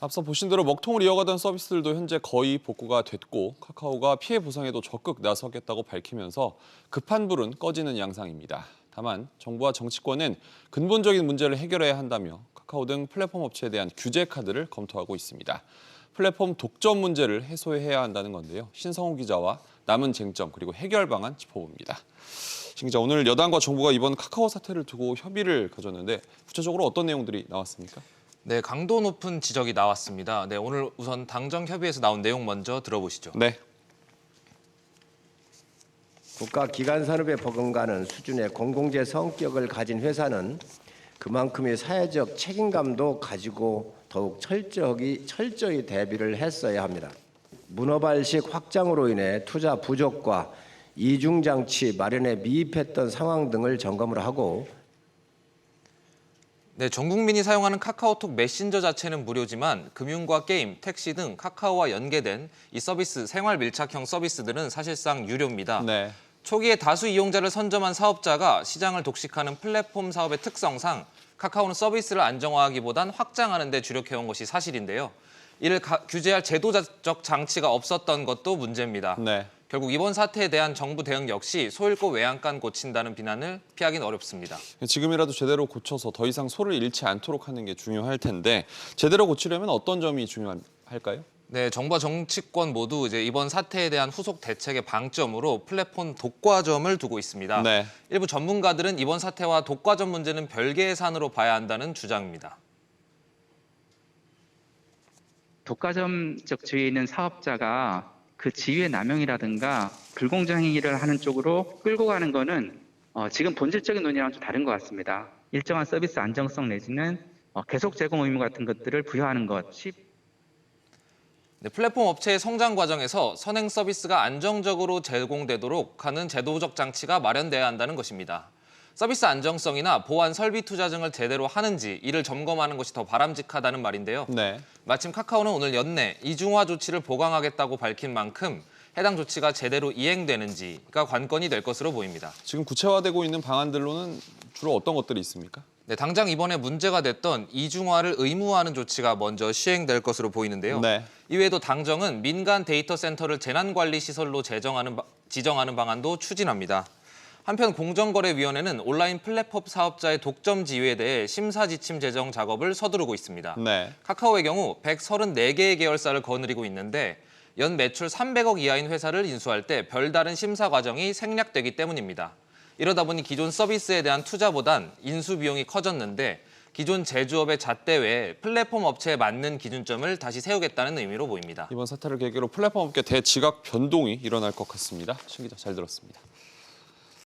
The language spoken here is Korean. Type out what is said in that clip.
앞서 보신 대로 먹통을 이어가던 서비스들도 현재 거의 복구가 됐고 카카오가 피해 보상에도 적극 나서겠다고 밝히면서 급한 불은 꺼지는 양상입니다. 다만 정부와 정치권은 근본적인 문제를 해결해야 한다며 카카오 등 플랫폼 업체에 대한 규제 카드를 검토하고 있습니다. 플랫폼 독점 문제를 해소해야 한다는 건데요. 신성호 기자와 남은 쟁점 그리고 해결 방안 짚어봅니다. 신 기자, 오늘 여당과 정부가 이번 카카오 사태를 두고 협의를 가졌는데 구체적으로 어떤 내용들이 나왔습니까? 네, 강도 높은 지적이 나왔습니다. 네, 오늘 우선 당정 협의에서 나온 내용 먼저 들어보시죠. 네. 국가 기관 산업에 버금가는 수준의 공공재 성격을 가진 회사는 그만큼의 사회적 책임감도 가지고 더욱 철저히 대비를 했어야 합니다. 문어발식 확장으로 인해 투자 부족과 이중장치 마련에 미흡했던 상황 등을 점검을 하고 네, 전 국민이 사용하는 카카오톡 메신저 자체는 무료지만 금융과 게임, 택시 등 카카오와 연계된 이 서비스, 생활 밀착형 서비스들은 사실상 유료입니다. 네. 초기에 다수 이용자를 선점한 사업자가 시장을 독식하는 플랫폼 사업의 특성상 카카오는 서비스를 안정화하기보단 확장하는 데 주력해온 것이 사실인데요. 이를 규제할 제도적 장치가 없었던 것도 문제입니다. 네. 결국 이번 사태에 대한 정부 대응 역시 소 잃고 외양간 고친다는 비난을 피하긴 어렵습니다. 지금이라도 제대로 고쳐서 더 이상 소를 잃지 않도록 하는 게 중요할 텐데 제대로 고치려면 어떤 점이 중요할까요? 네, 정부와 정치권 모두 이제 이번 사태에 대한 후속 대책의 방점으로 플랫폼 독과점을 두고 있습니다. 네. 일부 전문가들은 이번 사태와 독과점 문제는 별개의 산으로 봐야 한다는 주장입니다. 독과점적 지위에 있는 사업자가 그 지위의 남용이라든가 불공정 행위를 하는 쪽으로 끌고 가는 거는 지금 본질적인 논의랑은 좀 다른 것 같습니다. 일정한 서비스 안정성 내지는 계속 제공 의무 같은 것들을 부여하는 것이 네, 플랫폼 업체의 성장 과정에서 선행 서비스가 안정적으로 제공되도록 하는 제도적 장치가 마련돼야 한다는 것입니다. 서비스 안정성이나 보안 설비 투자 등을 제대로 하는지 이를 점검하는 것이 더 바람직하다는 말인데요. 네. 마침 카카오는 오늘 연내 이중화 조치를 보강하겠다고 밝힌 만큼 해당 조치가 제대로 이행되는지가 관건이 될 것으로 보입니다. 지금 구체화되고 있는 방안들로는 주로 어떤 것들이 있습니까? 네, 당장 이번에 문제가 됐던 이중화를 의무화하는 조치가 먼저 시행될 것으로 보이는데요. 네. 이외에도 당정은 민간 데이터 센터를 재난관리시설로 지정하는 방안도 추진합니다. 한편 공정거래위원회는 온라인 플랫폼 사업자의 독점 지위에 대해 심사 지침 제정 작업을 서두르고 있습니다. 네. 카카오의 경우 134개의 계열사를 거느리고 있는데 연 매출 300억 이하인 회사를 인수할 때 별다른 심사 과정이 생략되기 때문입니다. 이러다 보니 기존 서비스에 대한 투자보단 인수 비용이 커졌는데 기존 제조업의 잣대 외에 플랫폼 업체에 맞는 기준점을 다시 세우겠다는 의미로 보입니다. 이번 사태를 계기로 플랫폼 업계 대지각 변동이 일어날 것 같습니다. 신 기자 잘 들었습니다.